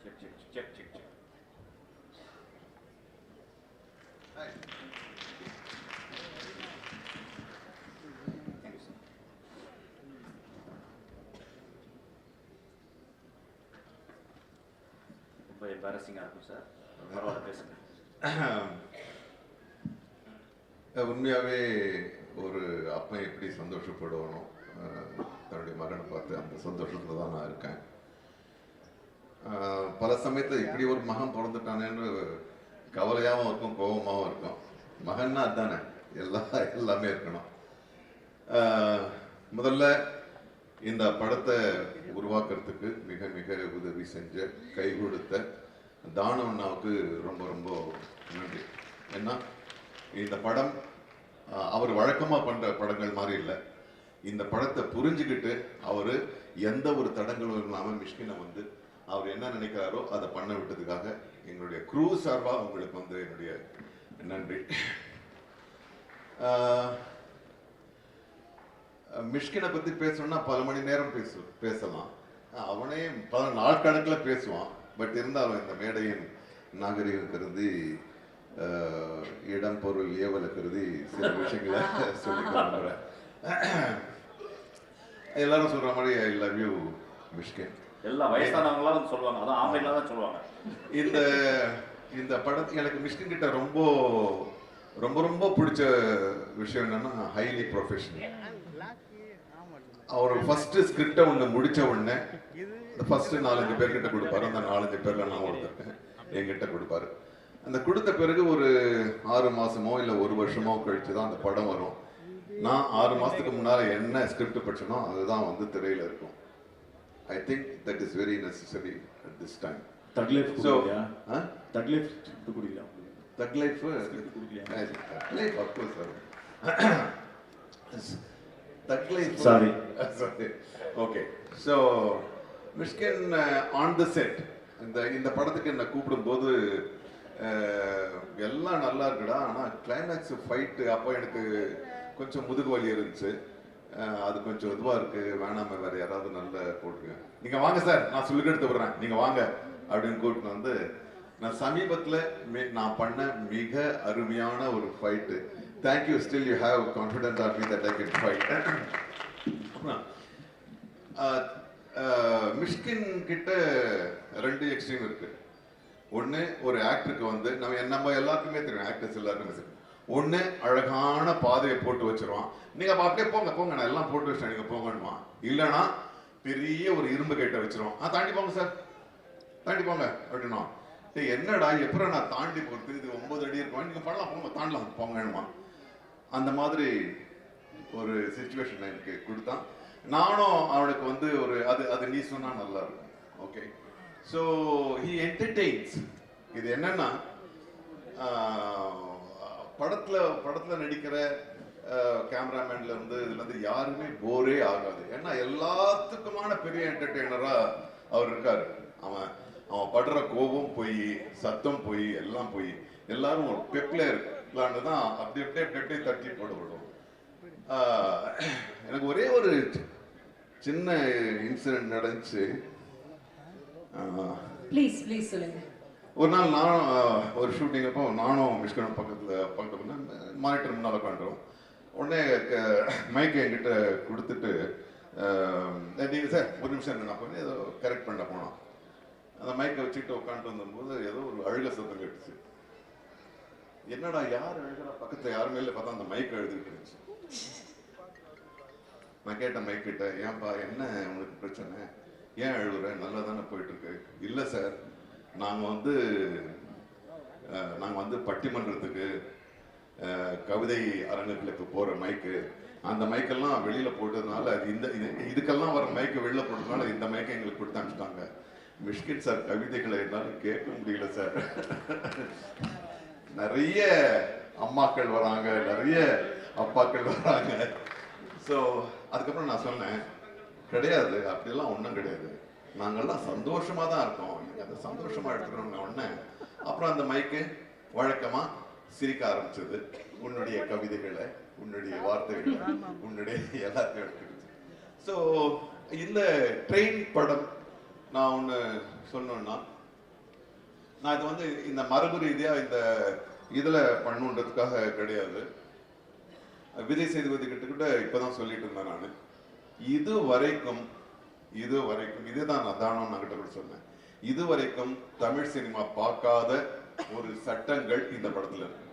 Check, check, check, check, check. Hi. Thank you, sir. ரொம்ப எம்பாரசிங்காக இருக்கும் sir. பரவாயில்ல பேசுங்க. உண்மையாகவே ஒரு அப்பன் எப்படி சந்தோஷப்படுவானோ தன்னுடைய மகனை பார்த்து அந்த சந்தோஷத்தில் தான் நான் இருக்கேன். பல சமயத்தில் இப்படி ஒரு மகன் பிறந்துட்டானேன்னு கவலையாகவும் இருக்கும், கோபமாகவும் இருக்கும். மகன்னா அதுதானே, எல்லாமே இருக்கணும். முதல்ல இந்த படத்தை உருவாக்குறதுக்கு மிக மிக உதவி செஞ்ச, கை கொடுத்த தானவண்ணாவுக்கு ரொம்ப ரொம்ப நன்றி. ஏன்னா இந்த படம் அவர் வழக்கமாக பண்ணுற படங்கள் மாதிரி இல்லை. இந்த படத்தை புரிஞ்சுக்கிட்டு அவர் எந்த ஒரு தடங்களும் இல்லாமல் மிஷ்கினை வந்து அவர் என்ன நினைக்கிறாரோ அதை பண்ண விட்டதுக்காக எங்களுடைய க்ரூ சார்பாக உங்களுக்கு வந்து என்னுடைய நன்றி. மிஷ்கினை பற்றி பேசணும்னா பல மணி நேரம் பேசலாம். அவனே பல நாட்கணக்கில் பேசுவான். பட் இருந்தாலும் இந்த மேடையின் நாகரிகம் கருதி, இடம் பொருள் ஏவலை கருதி சில விஷயங்களை சொல்லி கொடுக்குறேன். எல்லாரும் சொல்ற மாதிரி ஐ லவ் யூ மிஷ்கின். எல்லா வயசானவங்களாம் சொல்லுவாங்க, அதான் ஆம்பளைங்களா தான் சொல்லுவாங்க. இந்த படத்துக்கு எனக்கு மிஷ்கின் கிட்ட ரொம்ப ரொம்ப ரொம்ப பிடிச்ச விஷயம் என்னன்னா ஹைலி ப்ரொஃபஷனல். அவர் ஃபர்ஸ்ட் ஸ்கிரிப்டை ஒன்று முடிச்ச உடனே ஃபர்ஸ்ட் 4-5 பேர்கிட்ட கொடுப்பாரு. அந்த 4-5 பேர்ல நான் ஒருத்தருக்கேன், என்கிட்ட கொடுப்பாரு. அந்த கொடுத்த பிறகு ஒரு 6 மாசமோ இல்லை 1 வருஷமோ கழிச்சு தான் அந்த படம் வரும். நான் 6 மாசத்துக்கு முன்னால என்ன ஸ்கிரிப்ட் படிச்சனோ அதுதான் வந்து திரையில இருக்கும். I think that is very necessary at this time. தக் லைஃப் குடிக்கலையா? தக் லைஃப் குடிக்கலையா? தக் லைஃப் குடிக்கலையா? தக் லைஃப் ஆஃப் கோர்ஸ் சார். தக் life sorry. Okay. So Mysskin on the set இந்த படத்துக்கு என்ன கூப்பிடும்போது எல்லாம் நல்லா இருக்குடா, ஆனால் கிளைமேக்ஸ் ஃபைட்டு அப்போ எனக்கு கொஞ்சம் முதுகு வலி இருந்துச்சு. அது கொஞ்சம் இதுவாக இருக்கு, வேணாம வேற யாராவது நல்ல போட்டுருங்க, நீங்கள் வாங்க சார், நான் சொல்லி எடுத்து விடுறேன், நீங்கள் வாங்க அப்படின்னு கூப்பிட்டு வந்து நான் சமீபத்தில் நான் பண்ண மிக அருமையான ஒரு fight. Thank you, still you have confident of me that I can fight. Mysskin கிட்ட 2 எக்ஸ்ட்ரீம் இருக்கு. ஒன்று, ஒரு ஆக்டருக்கு வந்து நம்ம எல்லாருக்குமே தெரியும், ஆக்டர்ஸ் எல்லாருக்குமே தெரியும். ஒன்று, அழகான பாதையை போட்டு வச்சிருவான், நீங்க அப்படியே போங்க போங்க, நான் எல்லாம் போட்டு வச்சேன், நீங்க போங்கன்னுமா. இல்லைன்னா பெரிய ஒரு இரும்பு கேட்டை வச்சிருவான், தாண்டி போங்க சார், தாண்டி போங்க அப்படின்னா. என்னடா எப்பறம் நான் தாண்டி போகிறது, இது 9 அடி இருக்கும், நீங்க பண்ணலாம், போங்க, தாண்டலாம், போங்கன்னுமா. அந்த மாதிரி ஒரு சிச்சுவேஷன் எனக்கு கொடுத்தான். நானும் அவனுக்கு வந்து ஒரு அது நீ சொன்னா நல்லா இருக்கும். Okay, so he entertains. இது என்னன்னா படத்துல நடிக்கிற கேமராமேன்ல இருந்து இதுல இருந்து யாருமே போரே ஆகாது. ஏன்னா எல்லாத்துக்குமான பெரிய என்டர்டெய்னரா அவர் இருக்காரு. அவன் படுற கோபம் போய், சத்தம் போய், எல்லாம் போய், எல்லாரும் ஒரு பெப்ல இருக்கலான்னு தான் அப்படி அப்படியே தட்டி போடப்படும். எனக்கு ஒரே ஒரு சின்ன இன்சிடென்ட் நடந்துச்சு. ப்ளீஸ் சொல்லுங்க. ஒரு நாள் நானும் ஒரு ஷூட்டிங் அப்போ நானும் மிஷ்கினும் பக்கத்தில் மானிட்டர் முன்னால் உட்காந்துரும். உடனே மைக்கை என்கிட்ட கொடுத்துட்டு, நீங்கள் சார் ஒரு நிமிஷம் நான் பண்ணி ஏதோ கரெக்ட் பண்ண போனோம். அந்த மைக்கை வச்சுட்டு உட்காந்துட்டு வந்தபோது ஏதோ ஒரு அழுக சத்தம் கேட்டுச்சு. என்னடா யார் அழுகிறா, பக்கத்தில் யாருமே இல்லை, பார்த்தா அந்த மைக் அழுதுகிட்டு இருந்துச்சு. நான் கேட்டேன் மைக்கிட்ட, ஏன்பா என்ன உங்களுக்கு பிரச்சனை, ஏன் அழுகுற, நல்லா தானே போயிட்டு இருக்கு. இல்லை சார், நாங்கள் வந்து பட்டிமன்றத்துக்கு கவிதை அரங்குகளுக்கு போகிற மைக்கு, அந்த மைக்கெல்லாம் வெளியில் போட்டதுனால இதுக்கெல்லாம் வர மைக்கு வெளியில் போட்டதுனால இந்த மைக்கை எங்களுக்கு கொடுத்து அனுப்பிச்சிட்டாங்க. மிஷ்கின் சார் கவிதைகளை என்னால் கேட்க முடியல சார். நிறைய அம்மாக்கள் வராங்க, நிறைய அப்பாக்கள் வராங்க. ஸோ அதுக்கப்புறம் நான் சொன்னேன், கிடையாது, அப்படியெல்லாம் ஒன்றும் கிடையாது, நாங்கள்லாம் சந்தோஷமாக தான் இருக்கோம், நீங்கள் அதை சந்தோஷமாக எடுத்துக்கணும்னு உடனே அப்புறம் அந்த மைக்கு வழக்கமாக சிரிக்க ஆரம்பிச்சது. உன்னுடைய கவிதைகளை, உன்னுடைய வார்த்தைகளை, உன்னுடைய எல்லாத்தையும் எடுத்துக்கிச்சு. ஸோ இந்த ட்ரெயின் படம் நான் ஒன்று சொன்னேன்னா, நான் இது வந்து இந்த மரபு ரீதியா இந்த இதுல பண்ணுன்றதுக்காக கிடையாது. விஜய் சேதுபதி கிட்ட இப்பதான் சொல்லிட்டு இருந்தேன் நான். இது வரைக்கும் இதுதான் நான் தானம் நான் கிட்ட கூட சொன்னேன். இது வரைக்கும் தமிழ் சினிமா பார்க்காத ஒரு சட்டங்கள் இந்த படத்துல இருக்கு.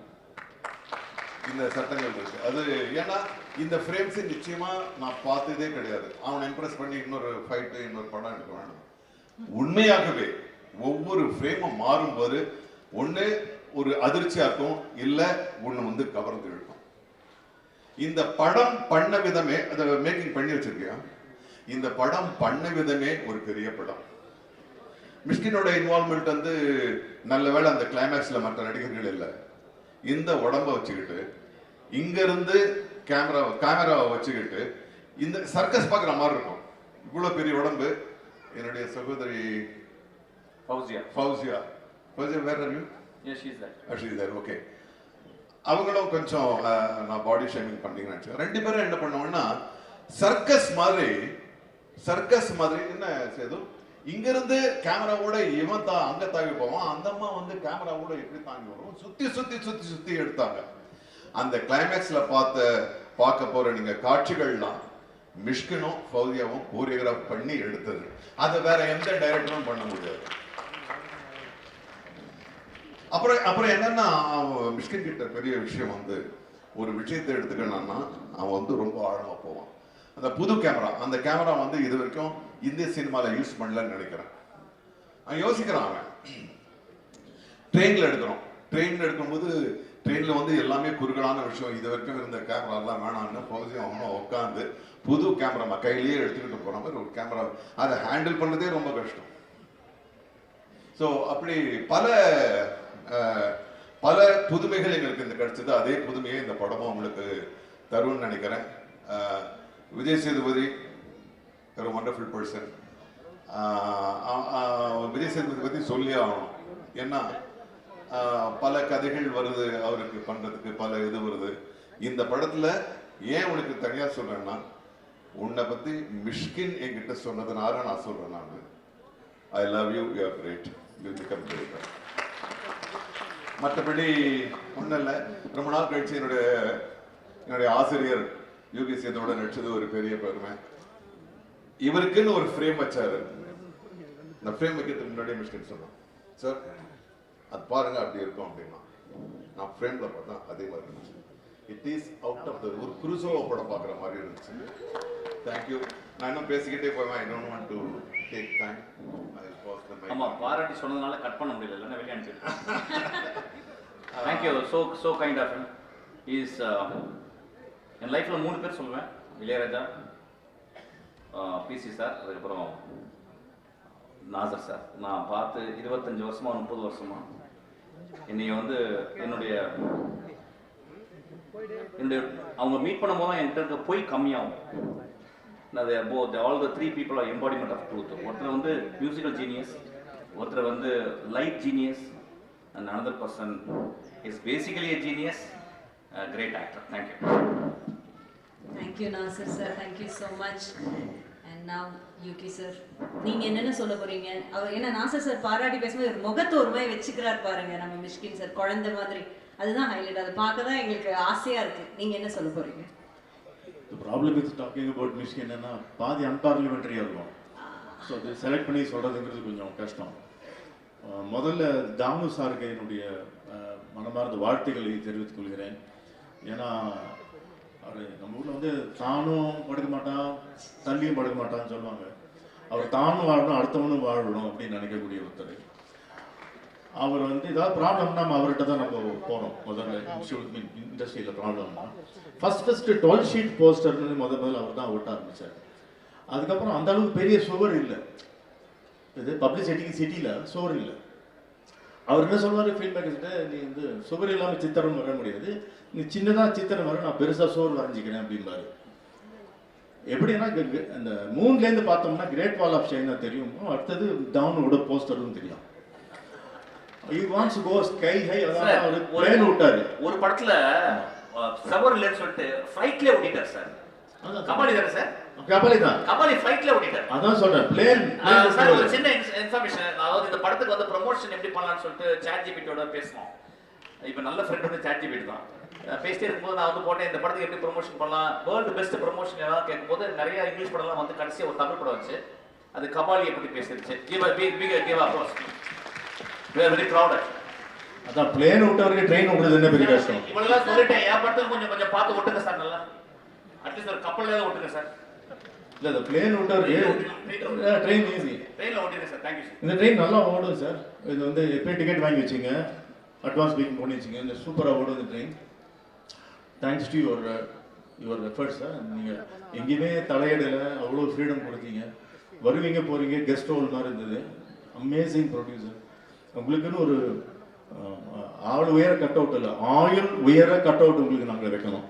இந்த சட்டங்கள் இருக்கு. அது ஏன்னா இந்த ஃப்ரேம்ஸ் நிச்சயமா நான் பார்த்ததே கிடையாது. அவனை இம்ப்ரெஸ் பண்ணி இன்னொரு ஃபைட்டு இன்னொரு படம் எடுக்க வேணும். உண்மையாகவே ஒவ்வொரு ஃப்ரேமும் மாறும்போது ஒண்ணு ஒரு அதிர்ச்சியா இருக்கும், இல்ல ஒண்ணு வந்து கவர்ந்து இழுக்கும். இந்த படம் பண்ண விதமே, அதை மேக்கிங் பண்ணி வச்சிருக்கியா? இந்த படம் பண்ண விதமே ஒரு பெரிய படம். மிஷ்கினோட இன்வால்மெண்ட் வந்து நல்ல வேளை அந்த கிளைமேக்ஸ்ல மற்ற நடிகர்கள் இல்லை. இந்த உடம்ப வச்சுக்கிட்டு இங்க இருந்து கேமராவை வச்சுக்கிட்டு இந்த சர்க்கஸ் பார்க்குற மாதிரி இருக்கும். இவ்வளவு பெரிய உடம்பு. என்னுடைய சகோதரி ஃபௌசியா வேற ஓகே. அவங்களும் கொஞ்சம் நான் பாடி ஷேமிங் பண்ணீங்கன்னு ரெண்டு பேரும் என்ன பண்ணுவோம்னா சர்க்கஸ் மாதிரி என்ன சேது இங்க இருந்து கேமராவோட இவன் அங்க தாவி போவான், அந்த அம்மா வந்து கேமராவோட எப்படி தாங்கி வரும், சுத்தி எடுத்தாங்க. அந்த கிளைமேக்ஸ்ல பார்க்க போற நீங்க காட்சிகள்லாம் மிஷ்கினும் ஃபௌசியாவும் கோரியோகிராஃப் பண்ணி எடுத்தது. அதை வேற எந்த டைரக்டரும் பண்ண முடியாது. அப்புறம் என்னன்னா மிஷ்கின் கிட்ட பெரிய விஷயம் வந்து ஒரு விஷயத்தை எடுத்துக்கணும்னா அவன் வந்து ரொம்ப ஆழமா போவான். அந்த புது கேமரா, அந்த கேமரா வந்து இது வரைக்கும் இந்திய சினிமால யூஸ் பண்ணலன்னு நினைக்கிறேன். அவன் யோசிக்கிறான். அவன் ட்ரெயின்ல எடுக்கும்போது ட்ரெயின்ல வந்து எல்லாமே குறுகலான விஷயம், இது வரைக்கும் இருந்த கேமரா எல்லாம் வேணாம்னு ஃபௌசி அவனும் உட்காந்து புது கேமரா கையிலேயே எடுத்துக்கிட்டு போற மாதிரி ஒரு கேமரா, அதை ஹேண்டில் பண்றதே ரொம்ப கஷ்டம். ஸோ அப்படி பல புதுமைகள் எங்களுக்கு இந்த கிடைச்சது. அதே புதுமையை இந்த படமும் உங்களுக்கு தரும்னு நினைக்கிறேன். விஜய் சேதுபதி ஒரு வண்டர்ஃபுல் பர்சன். விஜய் சேதுபதி பத்தி சொல்லி ஆகணும். ஏன்னா பல கதைகள் வருது அவருக்கு பண்றதுக்கு, பல இது வருது. இந்த படத்துல ஏன் உனக்கு தனியா சொல்றேன்னா உன்னை பத்தி மிஷ்கின் என்கிட்ட சொன்னதுனால நான் சொல்றேன். நான் I love you, you are great, you become great. மற்றபடி ஒன்றும் இல்லை. ரொம்ப நாள் கழிச்சு என்னுடைய ஆசிரியர் யூகி சேதோட நடிச்சது ஒரு பெரிய பெருமை. இவருக்குன்னு ஒரு ஃப்ரேம் வச்சாரு. இந்த ஃப்ரேம் வைக்கிறதுக்கு முன்னாடியே மிஷ்கின் சொன்னான், சார் அது பாருங்க அப்படி இருக்கும் அப்படின்னா. நான் ஃப்ரேம்ல பார்த்தா அதே மாதிரி இருந்துச்சு. It is out of the ஒரு குருசோவ படம் பார்க்குற மாதிரி இருந்துச்சு. தேங்க்யூ. நான் இன்னும் பேசிக்கிட்டே போவேன். I don't want to take time. ஆமா, பாராட்டி சொன்னதுனால கட் பண்ண முடியல, இல்லைன்னா வெளியே அனுப்பிச்சிருக்கேன். Thank you. So kind of him. Is என் லைஃப்பில் 3 பேர் சொல்லுவேன். இளையராஜா, பிசி சார், அதுக்கப்புறம் நாசர் சார். நான் பார்த்து 25 வருஷமா 30 வருஷமா என்னைய வந்து என்னுடைய அவங்க மீட் பண்ணும்போது என்கிட்ட இருக்க பொய் கம்மியாகும். All the 3 people are embodiment of truth. ஒருத்தர் வந்து மியூசிக்கல் ஜீனியஸ், ஒருத்தர் வந்து light genius, and another person is basically a genius, a great actor. Thank you. Thank you, Nasir sir. Thank you so much. And now Yuki sir, நீங்க என்னென்ன சொல்ல போறீங்க? அவர் என்ன Nassar sir பாராட்டி பேசும்போது ஒரு முகத்தை ஒரு மாதிரி வச்சுக்கிறார் பாருங்க நம்ம மிஷ்கின் சார், குழந்தை மாதிரி. அதுதான் ஹைலைட். அதை பார்க்க தான் எங்களுக்கு ஆசையா இருக்கு. நீங்க என்ன சொல்ல போறீங்க? The problem with talking about Mysskin என்னன்னா பாதி அன்பார்லிமெண்டரியா இருக்கும். ஸோ அது செலக்ட் பண்ணி சொல்றதுங்கிறது கொஞ்சம் கஷ்டம். முதல்ல தானு சாருக்கு என்னுடைய மனமார்ந்த வாழ்த்துக்களை தெரிவித்துக் கொள்கிறேன். ஏன்னா அவர் நம்ம ஊரில் வந்து தானும் படுக்க மாட்டான், தள்ளியும் படுக்க மாட்டான்னு சொல்லுவாங்க. அவர் தானும் வாழணும், அடுத்தவனும் வாழணும் அப்படின்னு நினைக்கக்கூடிய ஒருத்தர். அவர் வந்து ஏதாவது ப்ராப்ளம்னா நம்ம அவர்கிட்ட தான் நம்ம போகிறோம். முதல்ல இண்டஸ்ட்ரியில் ப்ராப்ளம்னா ஃபர்ஸ்ட் 12 ஷீட் போஸ்டர்னு முதல்ல அவர் தான் ஓட்ட ஆரம்பித்தார். அதுக்கப்புறம் அந்த அளவுக்கு பெரிய சுவர் இல்லை. இது பப்ளிசிட்டிக்கு சிட்டியில் சுவர் இல்லை. அவர் என்ன சொல்வார் ஃபீல்ட் மேக்கர்ஸ்கிட்ட, நீ வந்து சுவர் இல்லாமல் சித்திரம் வர முடியாது, நீ சின்னதாக சித்திரம் வர, நான் பெருசாக சுவர் வரைஞ்சிக்கிறேன் அப்படின்பாரு. எப்படின்னா அந்த மூன்லேருந்து பார்த்தோம்னா கிரேட் வால் ஆஃப் சைனா தெரியும், அடுத்தது டவுனோட போஸ்டரும் தெரியும். He wants to go sky high. அதான் அவர் பிளேன் விட்டாரு. ஒரு படத்துல சவர் இல்லைன்னு சொல்லிட்டு ஃப்ளைட்ல ஓட்டிட்டார் சார். கமால் இதானே சார்? கபாலி தான். கபாலி ஃப்ளைட்ல ஓட்டிட்டார். அதான் சொல்றேன் பிளேன். சார் ஒரு சின்ன இன்ஃபர்மேஷன், அதாவது இந்த படத்துக்கு வந்து ப்ரமோஷன் எப்படி பண்ணலாம்னு சொல்லிட்டு ChatGPT-யோட பேசணும். இப்போ நல்ல ஃப்ரெண்ட் வந்து ChatGPT தான். பேசிட்டே இருக்கும்போது நான் வந்து போட்டேன் இந்த படத்துக்கு எப்படி ப்ரமோஷன் பண்ணலாம், வேர்ல்டு பெஸ்ட் ப்ரமோஷன் ஏதாவது கேட்கும்போது நிறைய இங்கிலீஷ் படம்லாம் வந்து கடைசியாக ஒரு தமிழ் படம் வந்துச்சு. அது கபாலியை பற்றி பேசிருச்சு. Give applause. we are very proud. அதான் பிளேன் விட்டவருக்கு ட்ரெயின் விடுறது என்ன பெரிய கஷ்டம். இவ்வளவு சொல்லிட்டேன், என் படத்துக்கு கொஞ்சம் பார்த்து ஓட்டுங்க சார், நல்லா அட்லீஸ்ட் ஒரு கப்பல்ல ஓட்டுங்க சார். இல்ல இந்த பிளேன் விட்டவருக்கு ட்ரெயின் ஈஸி. ட்ரெயின்ல ஓட்டிடுங்க சார். Thank you sir. இந்த ட்ரெயின் நல்லா ஓடும் சார். இது வந்து எப்பயும் டிக்கெட் வாங்கி வச்சிங்க, அட்வான்ஸ் புக்கிங் பண்ணி வச்சிங்க. இந்த சூப்பராக ஓடும் இந்த train. Thanks to your efforts sir. நீங்கள் எங்கேயுமே தலையிடல, அவ்வளோ ஃப்ரீடம் கொடுத்தீங்க. வருவீங்க போகிறீங்க, கெஸ்ட் ரோல் மாதிரி இருந்தது. Amazing producer. உங்களுக்குன்னு ஒரு ஆள் உயர கட் அவுட் இல்லை, ஆயுள் உயர கட் அவுட் உங்களுக்கு நாங்கள் வைக்கணும்.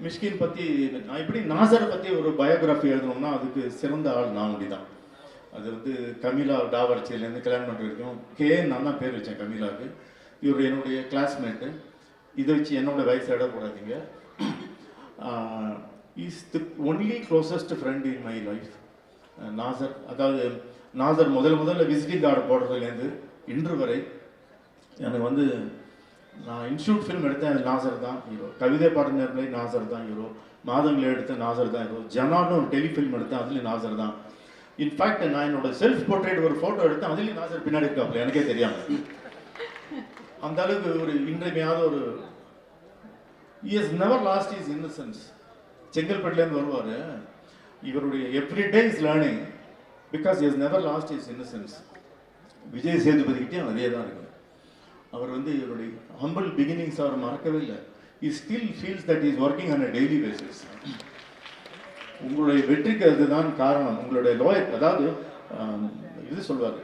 மிஷ்கின் பற்றி நான் இப்படி நாசரை பற்றி ஒரு பயோகிராஃபி எழுதணும்னா அதுக்கு சிறந்த ஆள் நான் அப்படி தான். அது வந்து கமிலா டாவர்ச்சியிலேருந்து கல்யாணம் பண்ணுற வரைக்கும் நான் தான் பேர் வச்சேன் கமிலாவுக்கு. இவர் என்னுடைய கிளாஸ்மேட்டு. இதை வச்சு என்னோட வயசு இடக்கூடாதீங்க. Is the only closest friend in my life. Nassar, அதாவது நாசர் முதல்ல விசிட்டிங் கார்டு போடுறதுலேருந்து இன்று வரை எனக்கு வந்து நான் இன்ஸ்டியூட் ஃபிலிம் எடுத்தேன், அது நாசர் தான் ஹீரோ. கவிதை பாடநேரங்களே நாசர் தான் ஹீரோ. மாதங்களை எடுத்த நாசர் தான் ஹீரோ. ஜனான்னு ஒரு டெலிஃபில்ம் எடுத்தேன், அதுலேயும் நாசர் தான். இன்ஃபேக்ட் நான் என்னோட செல்ஃப் போர்ட்ரேட் ஒரு ஃபோட்டோ எடுத்தேன், அதுலேயும் நாசர் பின்னாடி இருக்காப்புல, எனக்கே தெரியாமல். அந்த அளவுக்கு ஒரு இன்றைமையாத ஒரு he has never lost his innocence. செங்கல்பட்டுலேருந்து வருவார். இவருடைய every day is learning because he has never lost his innocence. Vijay சேதுபதிக்கிட்டே அதே தான் இருக்கு. அவர் வந்து இவருடைய ஹம்பிள் பிகினிங்ஸ் அவர் மறக்கவே இல்லை. he still feels that he is working on a daily basis. உங்களுடைய வெற்றிக்கு அதுதான் காரணம். உங்களுடைய லோயர், அதாவது இது சொல்வார்,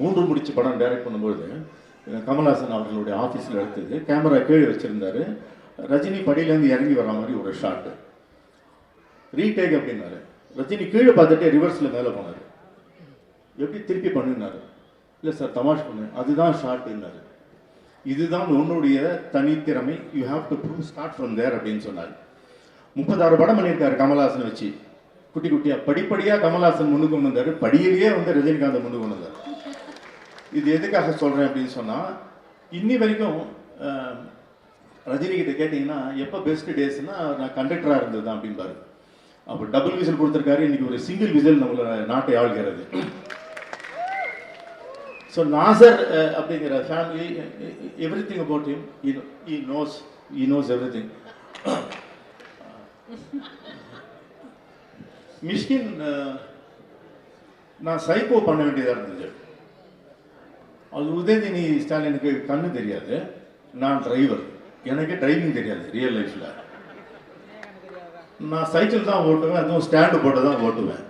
மூன்று முடிச்சு படம் டைரக்ட் பண்ணும்போது கமல்ஹாசன் அவர்களுடைய ஆஃபீஸில் எடுத்தது. கேமரா கீழே வச்சுருந்தாரு. ரஜினி படியிலேருந்து இறங்கி வர மாதிரி ஒரு ஷாட்டு. ரீடேக் அப்படின்னாரு. ரஜினி கீழே பார்த்துட்டே ரிவர்ஸில் மேலே போனார். எப்படி திருப்பி பண்ணினாரு? இல்லை சார் தமாஷ் பண்ணு, அதுதான் ஷார்ட்னாரு. இதுதான் உன்னுடைய தனித்திறமை, you have to prove, start from there அப்படின்னு சொன்னார். 36 படம் பண்ணியிருக்காரு கமல்ஹாசன் வச்சு. குட்டி குட்டியாக படிப்படியாக கமல்ஹாசன் முன்னுக்கு கொண்டு வந்தார். படியிலேயே வந்து ரஜினிகாந்த் முன்னுக்கு கொண்டு வந்தார். இது எதுக்காக சொல்கிறேன் அப்படின்னு சொன்னால், இன்னி வரைக்கும் ரஜினிகிட்ட கேட்டிங்கன்னா எப்போ பெஸ்ட் டேஸ்னா நான் கண்டக்டராக இருந்தது தான் அப்படின்பாரு. அப்போ டபுள் விசில் கொடுத்துருக்காரு. இன்னைக்கு ஒரு சிங்கிள் விசில் நம்மளை நாட்டை ஆள்கிறது. ஸோ நாசர் அப்படிங்கிற family, every thing about him, he knows everything. Mysskin நான் சைக்கோ பண்ண வேண்டியதாக இருந்தது. அது உதயநிதி ஸ்டாலினுக்கு கண்ணு தெரியாது, நான் டிரைவர், எனக்கு டிரைவிங் தெரியாது ரியல் லைஃப்பில். நான் சைக்கிள் தான் ஓட்டுவேன், அதுவும் ஸ்டாண்டு போட்டு தான் ஓட்டுவேன்.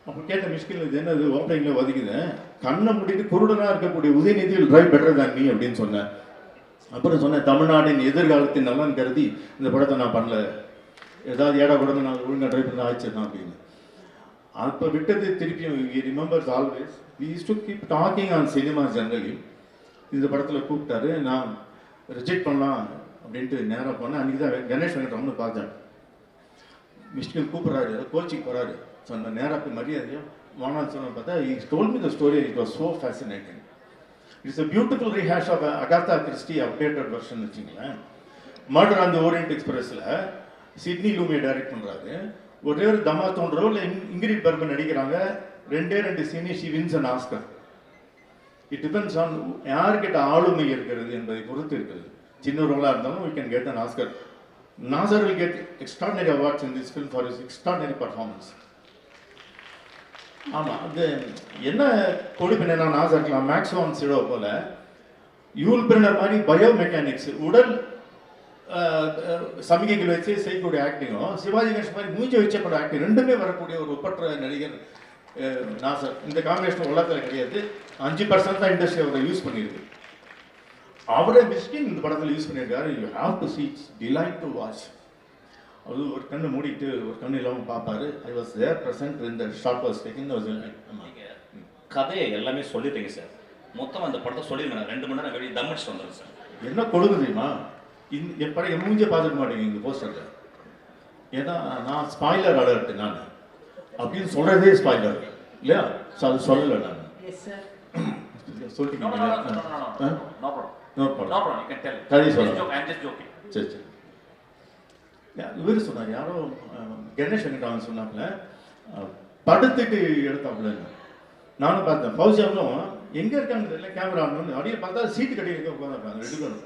அப்போ கேட்ட மிஷ்கின், இது என்னது ஓப்பனிங்கில் ஒதுக்குது, கண்ணை முடிட்டு குருடனாக இருக்கக்கூடிய உதயநிதி டிரைவ் பெட்டர் தான் நீ அப்படின்னு சொன்னேன். அப்புறம் சொன்னேன், தமிழ்நாட்டின் எதிர்காலத்தின் நலன் கருதி இந்த படத்தை நான் பண்ணல, ஏதாவது ஏடா கூட நான் ஒழுங்காக ட்ரைவ் பண்ண ஆயிடுச்சுதான் அப்படின்னு. அப்போ விட்டது திருப்பியும் remembers always. We use to keep talking on cinema generally. இந்த படத்தில் கூப்பிட்டாரு, நான் ரிஜெக்ட் பண்ணலாம் அப்படின்ட்டு நேராக போனேன். அன்றைக்கி தான் கணேஷ் வெங்கட்ராமன் பார்த்தேன். மிஸ்கின் கூப்பிட்றாரு, கோச்சிக்கு போகிறாரு. சொன்ன நேராக போய் மரியாதையோ வானான்னு சொன்ன பார்த்தா, he told me the story, it was so fascinating. It's a beautiful rehash of Agatha Christie updated version வச்சுங்களேன். மர்டர் ஆன் தி ஓரியன்ட் எக்ஸ்பிரஸில் சிட்னி லூமியை டைரக்ட் பண்ணுறாரு. ஒரே ஒரு தமா தோன்றோ இல்லை இங்கிரிட் பர்பன் நடிக்கிறாங்க. 2 சீனி she wins and Oscar. It depends on யாருக்கிட்ட ஆளுமை இருக்கிறது என்பதை பொறுத்து இருக்கிறது. சின்ன ரோலாக இருந்தாலும் we can get an Oscar. Nasser will get extraordinary awards in this film for his extraordinary performance. ஆமாம், அது என்ன கொடி பண்ணா நாசர்க்கலாம் மேக்ஸிமம் சிடோ போல யூல் பிரினர் மாதிரி பயோ மெக்கானிக்ஸ், உடல் சமிகைகள் வச்சு செய்யக்கூடிய ஆக்டிங்கும், சிவாஜி கணேஷ் மாதிரி மூஞ்சி வச்சப்பட ஆக்டிங், ரெண்டுமே வரக்கூடிய ஒரு ஒப்பற்ற நடிகர் நாசர். இந்த காம்பினேஷன் உலகத்தில் கிடையாது. 5% தான் இண்டஸ்ட்ரி அவரை யூஸ் பண்ணியிருக்கு. அவரை மிஸ்கின் இந்த படத்தில் யூஸ் பண்ணியிருக்காரு. You have to see, it's delight to watch. அது ஒரு கண்ணு மூடிட்டு ஒரு கண்ணு இல்லாமல் பார்ப்பாரு. I was there present when the shot was taken. கதையை எல்லாமே சொல்லிட்டீங்க சார். மொத்தம் அந்த படத்தை சொல்லிடுங்க. நான் 2 மணி நேரம் வெளியே தம் அடிச்சுட்டு வந்துடுறேன் சார். என்ன கொடுங்க தெரியுமா, என் படம் என் மூஞ்சே பார்த்துக்க மாட்டேங்க இந்த போஸ்டரில். ஏன்னா நான் ஸ்பாய்லர் அலர்ட் நான் அப்படின்னு சொல்கிறதே ஸ்பாய்லர் இல்லையா? ஸோ அது சொல்லலை நான். Yes sir. சொல்லிட்டீங்க. No problem. No No problem. problem. You can tell. கதை Just சொல்லலாம். joke. I'm just joking. சரி சரி. இவர் சொன்னார், யாரோ கணேஷ் என்கிட்ட சொன்னாப்புல படுத்துட்டு எடுத்தாப்புல. நானும் பார்த்தேன். ஃபௌசியாவும் எங்கே இருக்கான்னு தெரியல, கேமரா ஆன் அடியில் பார்த்தா சீட்டு கட்டி இருக்க உட்காந்துருக்காங்க 2 பேரும்.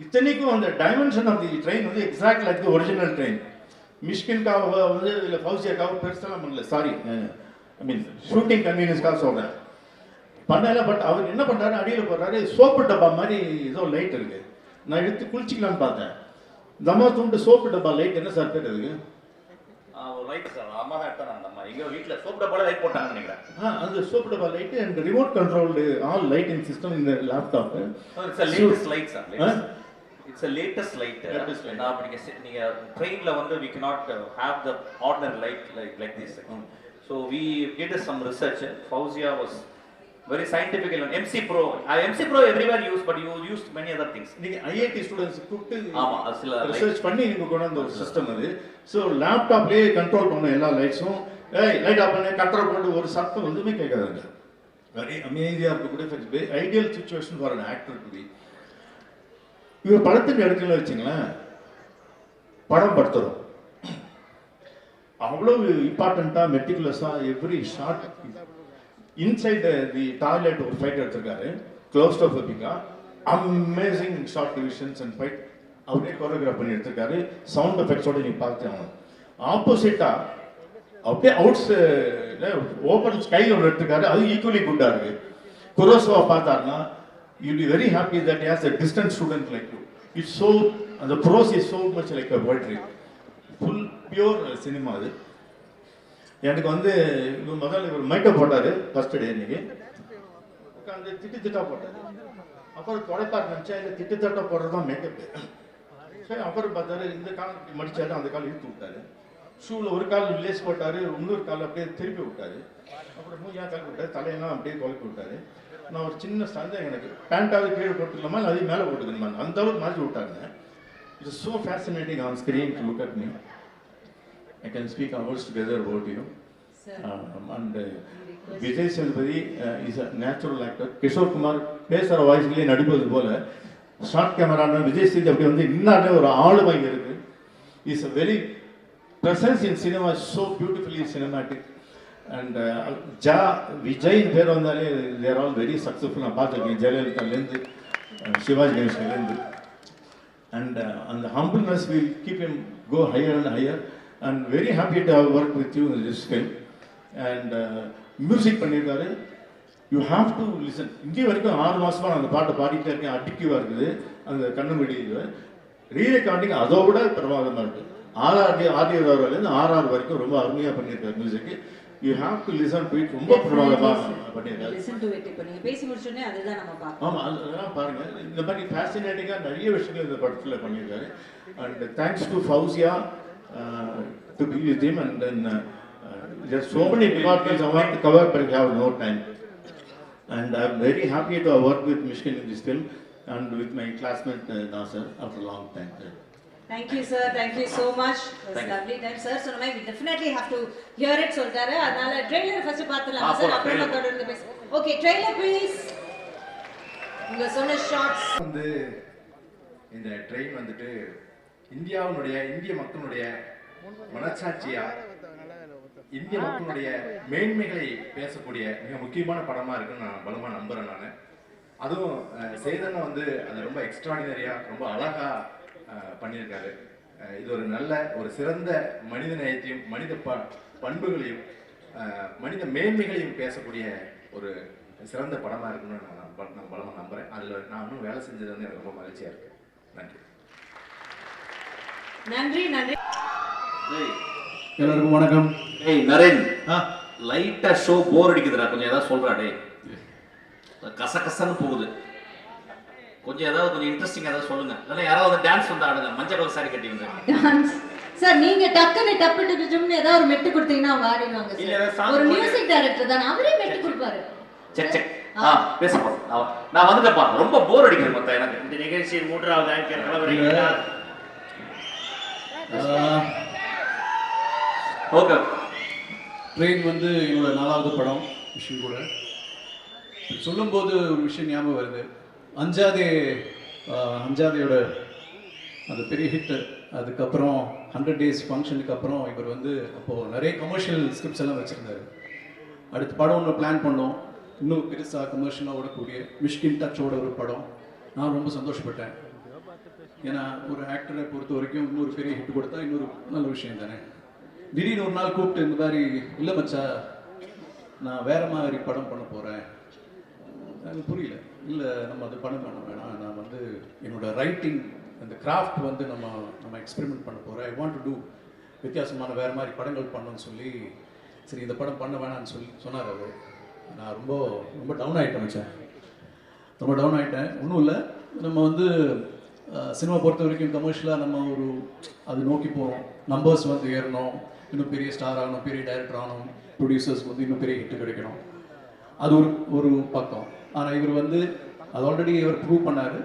இத்தனைக்கும் அந்த டைமென்ஷன் ஆஃப் தி ட்ரெயின் வந்து exact like the original train. மிஷ்கின்காக வந்து இல்லை ஃபௌசியாக்காக பெருசெல்லாம் பண்ணல, சாரி ஐ மீன் ஷூட்டிங் கன்வீனியன்ஸ்க்காக சொல்கிறேன் பண்ணல. பட் அவர் என்ன பண்ணுறாரு, அடியில் போடுறாரு, சோப்பு டப்பா மாதிரி ஏதோ லைட் இருக்குது. நான் எடுத்து குளிச்சிக்கலான்னு பார்த்தேன். தம்மா தூண்டு சோப்பு டப்பா லைட் என்ன சார் பேர் அதுக்கு? ரைட் சார், அம்மா தான் எடுத்தாங்க. நம்ம எங்க வீட்ல சோப் டப்பால லைட் போட்டாங்கன்னு நினைக்கிறேன். அந்த சோப்பு டப்பா light and remote controlled all lighting system இந்த laptop. It's a latest light sir. It's a latest light. Latest light. நான் நீங்க ட்ரெயின்ல வந்து we cannot have the ordinary light like this. So we did some research. Fauzia was very scientific. MC Pro everywhere used, but you used many other things. நீங்க IIT students கூப்பிட்டு ஆமா, சில research பண்ணி நீங்க கொண்டு வந்த ஒரு சிஸ்டம் அது. ஸோ லேப்டாப்லேயே கண்ட்ரோல் பண்ண எல்லா லைட்ஸும் லைட் ஆஃப் பண்ணி கண்ட்ரோல் பண்ணிட்டு ஒரு சத்தம் எதுவுமே கேட்காதுங்க. வெரி அமேசியாக இருக்கக்கூடிய ideal situation for an actor to be. இவர் படத்துக்கு எடுக்கல வச்சுங்களேன், படம் படுத்துறோம். அவ்வளவு இம்பார்ட்டண்ட்டாக மெட்டிகுலஸாக every shot. Inside the toilet ஒரு ஃபைட் எடுத்திருக்காரு, க்ளோஸ்ட்ரோஃபோபிக்கா. Amazing shot divisions and fight அவரே கோரியோகிராஃப் பண்ணி எடுத்திருக்காரு. சவுண்ட் எஃபெக்ட்ஸோட நீ பார்த்தேன். ஆப்போசிட்டா அப்படியே அவுட்ஸ் ஓப்பன் ஸ்கைல ஒன்று எடுத்திருக்காரு, அது ஈக்குவலி குட்டாக இருக்கு. குரோசோவா பார்த்தாருன்னா you be very happy that has a distant student like you. It's so, the prose is so much like a poetry. Full pure cinema அது. எனக்கு வந்து முதல்ல இவர் மேக்கப் போட்டார் ஃபர்ஸ்ட் டே இன்னைக்கு உட்காந்து திட்டா போட்டார். அப்புறம் தொலைப்பார் நினச்சா இல்லை திட்டத்தட்டா போடுறது தான் மேக்கப்பு. சரி, அப்புறம் பார்த்தாரு இந்த கால் மடிச்சாரு, அந்த கால் இழுத்து விட்டாரு. ஷூவில் ஒரு கால் லேஸ் போட்டார், இன்னொரு கால் அப்படியே திருப்பி விட்டாரு. அப்புறம் மூணு கால் விட்டாரு, தலையெல்லாம் அப்படியே குழப்பி விட்டாரு. நான் ஒரு சின்ன சந்தேகம், எனக்கு பேண்டாவது கீழே போட்டுக்கலாமா இல்லை அதையும் மேலே போட்டுக்கணுமா, அந்த அளவுக்கு மாற்றி விட்டாங்க. It is so fascinating on screen to look at me. I can speak hours together about you. And Vijay Sethupathi is a natural actor. Kishore Kumar பேசுகிற வாய்ஸ்லேயே நடிப்பது போல ஷார்ட் கேமரான விஜய் சேது அப்படி வந்து இன்னும் ஒரு ஆளுமை இருக்கு. Is a very presence in cinema is so beautifully cinematic. And Vijay பேர் வந்தாலே they are all very successful. நான் பார்த்துருக்கேன் ஜெயலலிதாலேருந்து Sivaji கணேசன்லேருந்து. And the humbleness will keep him go higher and higher. And very happy to have worked with you in this film. And music பண்ணியிருக்காரு. You have to listen. இங்கே வரைக்கும் 6 மாசமா நான் அந்த பாட்டை பாடிக்கிட்டே இருக்கேன். அடிக்டிவாக இருக்குது அந்த கண்ணு வெடிக்குது. ரீரெக்கார்டிங் அதை விட பிரமாதமாக இருக்குது. ஆர்டிஓலேருந்து ஆர்ஆர் வரைக்கும் ரொம்ப அருமையாக பண்ணியிருக்காரு மியூசிக்கு. You have to listen to it. ரொம்ப பிரமாதமாக பண்ணியிருக்காரு. Listen to it. இப்போ நீங்கள் பேசி முடிச்சோடனே அதுதான் நம்ம பார்க்கணும். ஆமாம், அதெல்லாம் பாருங்கள். இந்த மாதிரி ஃபேசினேட்டிங்காக நிறைய விஷயங்கள் இந்த படத்தில் பண்ணியிருக்காரு. And thanks to Fauzia to be with him. And then there are so many departments I want to cover, but we have no time. And I'm very happy to have worked with Mishkin in this film and with my classmate Nasser after a long time. Thank you sir, thank you so much. It was lovely time sir. So now we definitely have to hear it சொல்றாரு. அதனால trailer first பார்த்தலாம் sir, அப்புறமா தொடர்ந்து பேச. Okay, trailer please. உங்க சொன்ன shots வந்து இந்த ட்ரெயின் வந்துட்டு இந்திய மக்களுடைய மனசாட்சியா, இந்திய மக்களுடைய மேன்மைகளை பேசக்கூடிய மிக முக்கியமான படமா இருக்குன்னு நான் பலமா நம்புறேன். நான் அதுவும் சேதனை வந்து அது ரொம்ப எக்ஸ்ட்ராடினரியா ரொம்ப அழகா பண்ணியிருக்காரு. இது ஒரு நல்ல ஒரு சிறந்த மனித நேயத்தையும் மனித பண்புகளையும் மனித மேன்மைகளையும் பேசக்கூடிய ஒரு சிறந்த படமா இருக்குன்னு நான் பலமா நம்புறேன். அதுல நான் இன்னும் வேலை செஞ்சது வந்து எனக்கு ரொம்ப மகிழ்ச்சியா இருக்கு. நன்றி நன்றி நன்றி. எல்லாருக்கும் வணக்கம். ஏய் நரேன், லைட்டா ஷோ போர் அடிக்குதுடா, கொஞ்சம் ஏதாவது சொல்றா. டேய் கசகசன்னு போகுது, கொஞ்சம் ஏதாவது கொஞ்சம் இன்ட்ரெஸ்டிங் ஏதாவது சொல்லுங்க. இல்லைன்னா யாராவது டான்ஸ் வந்து ஆடுங்க, மஞ்சள் கலர் சாரி கட்டி வந்து டான்ஸ். சார் நீங்க டக்குன்னு டப்பு டிஜும்னு ஏதாவது ஒரு மெட்டு கொடுத்தீங்கன்னா அவங்க ஆடிடுவாங்க சார். ஒரு மியூசிக் டைரக்டர் தானே, அவரே மெட்டு கொடுப்பாரு. Check check. பேசப்பா. நான் வந்துட்டேன்ப்பா. ரொம்ப போர் அடிக்குது மொத்தம் எனக்கு. இந்த நிகழ்ச்சியின் 3வது ஆங்கர் கிளம்புறீங்களா? ஓகே. ட்ரெயின் வந்து என்னோட 4வது படம் விஷயம் கூட. சொல்லும்போது ஒரு விஷயம் ஞாபகம் வருது. அஞ்சாதேயோட அந்த பெரிய ஹிட்டு, அதுக்கப்புறம் 100 டேஸ் ஃபங்க்ஷனுக்கு அப்புறம் இவர் வந்து அப்போது நிறைய கமர்ஷியல் ஸ்கிரிப்ட்ஸ் எல்லாம் வச்சுருந்தாரு. அடுத்த படம் ஒன்று பிளான் பண்ணோம், இன்னும் பெருசாக கமர்ஷியலாக ஓடக்கூடிய மிஷ்கின் டச்சோட ஒரு படம். நான் ரொம்ப சந்தோஷப்பட்டேன். ஏன்னா ஒரு ஆக்டரை பொறுத்த வரைக்கும் இன்னொரு பெரிய ஹிட் கொடுத்தா இன்னொரு நல்ல விஷயம் தானே. திடீர்னு ஒரு நாள் கூப்பிட்டு இந்த மாதிரி, இல்லை மச்சா நான் வேற மாதிரி படம் பண்ண போகிறேன். எனக்கு புரியல. இல்லை நம்ம அது பண்ண வேணாம், நான் வந்து என்னோட ரைட்டிங் அந்த கிராஃப்ட் வந்து நம்ம எக்ஸ்பெரிமெண்ட் பண்ண போகிறேன். ஐ வாண்ட் டு டூ வித்தியாசமான வேறு மாதிரி படங்கள் பண்ணணும்னு சொல்லி, சரி இந்த படம் பண்ண வேணான்னு சொன்னார் அவர். நான் ரொம்ப ரொம்ப டவுன் ஆகிட்டேன் மச்சான், ரொம்ப டவுன் ஆகிட்டேன். ஒன்றும் இல்லை, நம்ம வந்து சினிமா பொறுத்த வரைக்கும் கமர்ஷியலாக நம்ம ஒரு அது நோக்கி போகிறோம். நம்பர்ஸ் வந்து ஏறணும், இன்னும் பெரிய ஸ்டார் ஆகணும், பெரிய டைரக்டர் ஆகணும், ப்ரொடியூசர்ஸ்க்கு வந்து இன்னும் பெரிய ஹிட்டு கிடைக்கணும். அது ஒரு பக்கம். ஆனால் இவர் வந்து அது ஆல்ரெடி இவர் ப்ரூவ் பண்ணார்.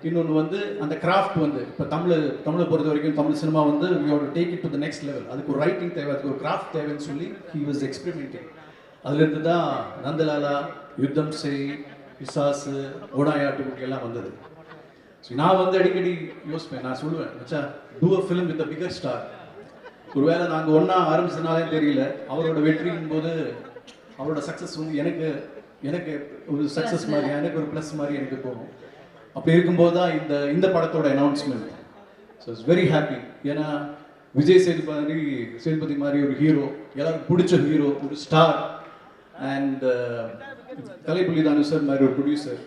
இன்னொன்று வந்து அந்த கிராஃப்ட் வந்து இப்போ தமிழை பொறுத்த வரைக்கும் தமிழ் சினிமா வந்து we have to take it to the next level. அதுக்கு ஒரு ரைட்டிங் தேவை, அதுக்கு ஒரு கிராஃப்ட் தேவைன்னு சொல்லி ஹி வாஸ் எக்ஸ்பெரிமெண்டிங். அதுலேருந்து தான் நந்தலாலா, யுத்தம் செய், பிசாசு, ஓடாயாட்டு எல்லாம் வந்தது. ஸோ நான் வந்து அடிக்கடி யோசிப்பேன், நான் சொல்லுவேன் மச்சா do a film with a bigger star. ஒருவேளை நாங்கள் ஒன்றா ஆரம்பிச்சதுனாலே தெரியல, அவரோட வெற்றியின் போது அவரோட சக்ஸஸ் வந்து எனக்கு ஒரு சக்ஸஸ் மாதிரி, எனக்கு ஒரு ப்ளஸ் மாதிரி எனக்கு தோணும். அப்படி இருக்கும்போது தான் இந்த படத்தோட announcement. So it's very happy. ஏன்னா விஜய் சேதுபதி மாதிரி ஒரு ஹீரோ, எல்லாருக்கும் பிடிச்ச ஹீரோ, ஒரு star, and Kalaipuli Thanu sir மாதிரி ஒரு ப்ரொடியூசர்,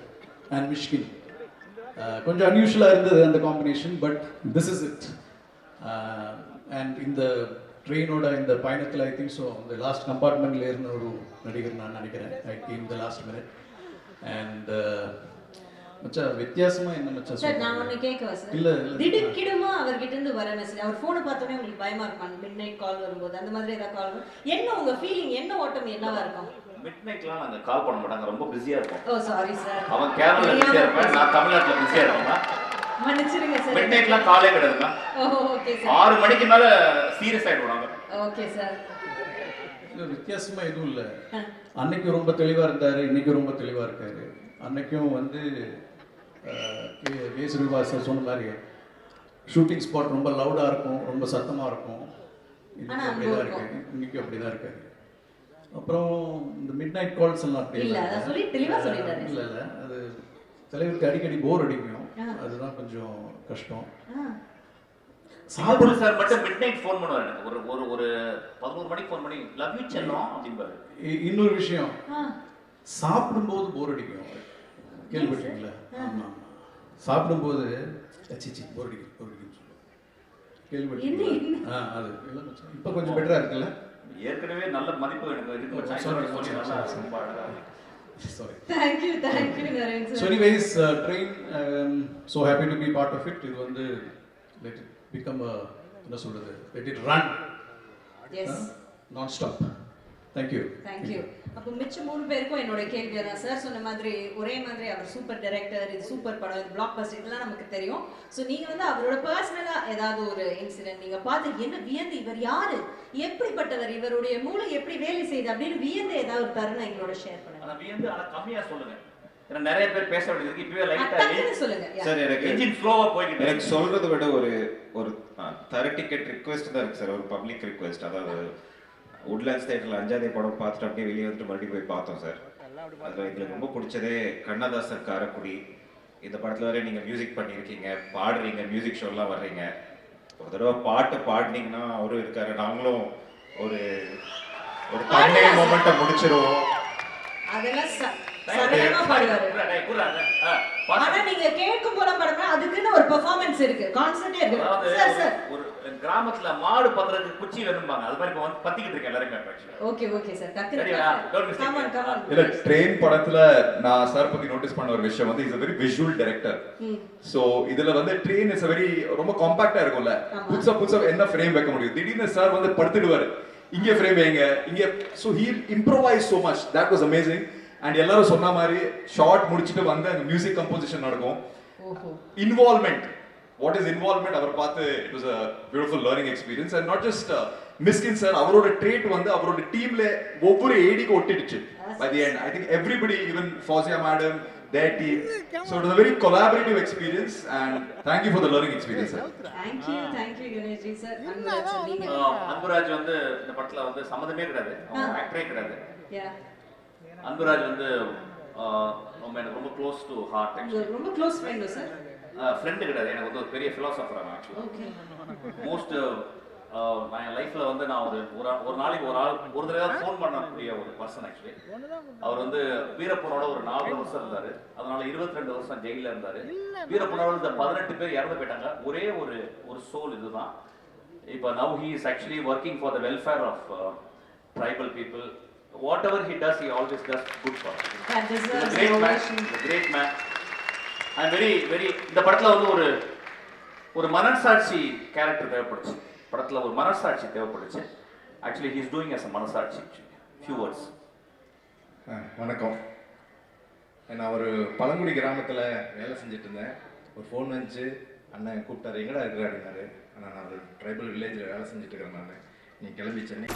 அண்ட் மிஷ்கின். கொஞ்சம் அன்யூஷுவலாக இருந்தது அந்த combination, but this is it. And இந்த ட்ரெயினோட இந்த பயணத்தில் ஐ திங்க் ஸோ இந்த லாஸ்ட் கம்பார்ட்மெண்ட்டில் இருந்த ஒரு நடிகர் நான் நினைக்கிறேன். I came the last minute. And மச்சா வித்தியாசமா என்ன மச்சா சார், நான் ஒன்று கேட்கவா சார்? இல்லை திடுக்கிடுமா அவர்கிட்ட இருந்து வர மெசேஜ், அவர் ஃபோனை பார்த்தோன்னே உங்களுக்கு பயமா இருக்கும், மிட் நைட் கால் வரும்போது அந்த மாதிரி ஏதாவது கால் வரும், என்ன உங்க ஃபீலிங், என்ன ஓட்டம் என்னவா இருக்கும்? மிட் நைட்லாம் நாங்கள் கால் பண்ண மாட்டாங்க, ரொம்ப பிஸியாக இருக்கும். ஓ சாரி சார். அவன் கேரளால பிஸியாக இருப்பேன், நான் தமிழ்நாட்டில் பிஸியாக இருப்பேன். மன்னிச்சிருங்க சார். மிட் நைட்லாம் காலே கிடையாதுங்க. Okay sir. 6 மணிக்கு மேல சீரியஸ் ஆயிடுவாங்க. Okay sir. வித்தியாசமா எதுவும் இல்லை. அன்னைக்கு ரொம்ப தெளிவா இருந்தாரு, இன்னைக்கு ரொம்ப தெளிவா இருக்காரு. அன்னைக்கும் வந்து சார் சொன்ன மாதிரி ஷூட்டிங் ஸ்பாட் ரொம்ப லவுடா இருக்கும், ரொம்ப சத்தமா இருக்கும். இன்னைக்கு அப்படிதான் இருக்கு, இன்னைக்கு அப்படிதான் இருக்காரு. அப்புறம் இந்த மிட் நைட் கால்ஸ் எல்லாம் அப்படி இல்ல, அத சொல்லி தெளிவா சொல்லிட்டாரு. இல்ல அது தலைவருக்கு அடிக்கடி போர் அடிக்கும், அதுதான் கொஞ்சம் கஷ்டம். சாப்பிடு சார் மட்டும் மிட் நைட் ஃபோன் பண்ணுவாரு எனக்கு. ஒரு 11 மணிக்கு ஃபோன் பண்ணி லவ் யூ செல்லம் அப்படிம்பாரு. இன்னொரு விஷயம், சாப்பிடும்போது போர் அடிக்கும். கேள்விப்பட்டீங்களா? ஆமா, சாப்பிடும்போது அச்சிச்சி போர் அடிக்கும் கேள்விப்பட்டீங்களா? அது இல்லை மச்சான், இப்போ கொஞ்சம் பெட்டரா இருக்குல்ல. ஏற்கனவே நல்ல மதிப்பு எனக்கு இருக்கு மச்சான். Sorry. Thank you Naren sir. So anyways, train, so happy to be part of it. இது வந்து let it become a, என்ன சொல்றது, let it run. Yes. Non stop. Thank you. அப்போ மிச்ச 3 பேருக்கும் என்னோட கேள்வி தான் சார். சொன்ன மாதிரி ஒரே மாதிரி அவர் சூப்பர் டைரக்டர், இது சூப்பர் படம், இது பிளாக் பஸ்டர், இதெல்லாம் நமக்கு தெரியும். ஸோ நீங்க வந்து அவரோட பர்சனலா ஏதாவது ஒரு இன்சிடென்ட் நீங்க பார்த்து என்ன வியந்து, இவர் யாரு, எப்படிப்பட்டவர், இவருடைய மூளை எப்படி வேலை செய்யுது அப்படின்னு வியந்து ஏதாவது ஒரு தருணம் எங்களோட ஷேர் பண்ணுங்க. ஆனா வியந்து ஆனா கம்மியா சொல்லுங்க, ஏன்னா நிறைய பேர் பேச வேண்டியது இப்பவே லைட்டா சொல்லுங்க சார். எனக்கு என்ஜின் ஃப்ளோவா போயிட்டு எனக்கு சொல்றதை விட ஒரு தர டிக்கெட் ரிக்வெஸ்ட் தான் இருக்கு சார், ஒரு பப்ளிக் ரிக்வெஸ்ட். அதாவது உட்லாண்ட்ஸ் தேட்டரில் 5ஆவது படம் பார்த்துட்டு அப்படியே வெளியே வந்துட்டு மறுபடியும் போய் பார்த்தோம் சார். அதில் எங்களுக்கு ரொம்ப பிடிச்சதே கண்ணதாசன் காரக்குடி. இந்த படத்தில் வரை நீங்கள் மியூசிக் பண்ணியிருக்கீங்க, பாடுறீங்க, மியூசிக் ஷோலாம் வர்றீங்க. ஒரு தடவை பாட்டு பாடினீங்கன்னா அவரும் இருக்காரு, நாங்களும் ஒரு தண்ணி மொமெண்ட்டை முடிச்சிருவோம். அதெல்லாம் சரளமா பாடுவாரு. ஆனா நீங்க கேட்கும் போல பாருங்க, அதுக்குன்னு ஒரு பெர்ஃபார்மன்ஸ் இருக்கு, கான்செப்டே இருக்கு. சார் சார் ஒரு கிராமத்துல மாடு பத்துறதுக்கு குச்சி வேணும்பாங்க, அது மாதிரி இப்ப வந்து பத்திக்கிட்டு இருக்கேன் எல்லாரும். ஓகே சார், டக்குனு கமான். இல்ல, ட்ரெயின் படத்துல நான் சார் பத்தி நோட்டீஸ் பண்ண ஒரு விஷயம் வந்து, is a very visual director. So இதுல வந்து ட்ரெயின் இஸ் a very ரொம்ப காம்பாக்ட்டா இருக்கும்ல, புதுசா என்ன ஃப்ரேம் வைக்க முடியும். திடீர்னு சார் வந்து படுத்துடுவாரு, இங்க ஃப்ரேம் வைங்க, இங்க. So he improvised so much, that was amazing. And எல்லாரும் சொன்ன மாதிரி ஷார்ட் முடிச்சுட்டு வந்து அங்க மியூசிக் கம்போசிஷன் நடக்கும். ஓஹோ. இன்வால்மெண்ட், வாட் இஸ் இன்வால்மெண்ட் அவர் பார்த்து it was a beautiful learning experience. and not just Mysskin sir, அவரோட ட்ரேட் வந்து அவரோட டீம்ல ஒவ்வொரு ஏடிக்கு ஒட்டிடுச்சு by the end. I think everybody, even Fauziya madam, their team, so it was a very collaborative experience and thank you for the learning experience sir. Thank you Ganesh ji sir. Anbaraj sir, நீங்க அன்பராஜ் வந்து இந்த படத்துல வந்து சம்மந்தமே கிடையாது, ஆக்டரே கிடையாது. யா, அன்பராஜ் வந்து எனக்கு ரொம்ப க்ளோஸ் டு ஹார்ட். ரொம்ப க்ளோஸ் ஃப்ரெண்ட் சார். ஃப்ரெண்டு கிடையாது, எனக்கு வந்து ஒரு பெரிய ஃபிலாசபர் அவன் ஆக்சுவலி. ஓகே. மோஸ்ட் நான் என் லைஃப்ல வந்து நான் ஒரு நாளைக்கு ஒரு தடவை ஃபோன் பண்ணக்கூடிய ஒரு பர்சன் ஆக்சுவலி. அவர் வந்து வீரப்பனோட ஒரு 4 வருஷம் இருந்தாரு, அதனால 22 வருஷம் ஜெயில இருந்தாரு. வீரப்பனோட இந்த 18 பேர் இறந்து போயிட்டாங்க. ஒரே ஒரு சோல் இதுதான். இப்போ now he is actually working for the welfare of tribal people. Whatever he does, he always does good for us. That deserves He's a great man. He's a great man. I'm very இந்த படத்துல வந்து ஒரு மனசாட்சி character தேவைப்படுச்சு. படத்துல ஒரு மனசாட்சி தேவைப்படுச்சு. Actually he is doing as a மனசாட்சி. Few words. வணக்கம். நான் ஒரு பழங்குடி கிராமத்தில் வேலை செஞ்சுட்டு இருந்தேன். ஒரு ஃபோன் வந்துச்சு, அண்ணன் கூப்பிட்டாரு, எங்கடா இருக்கிற அப்படின்னாரு. ஆனால் நான் ஒரு ட்ரைபல் வில்லேஜில் வேலை செஞ்சுட்டு இருக்கிறேன். நான் நீ கிளம்பி சென்னை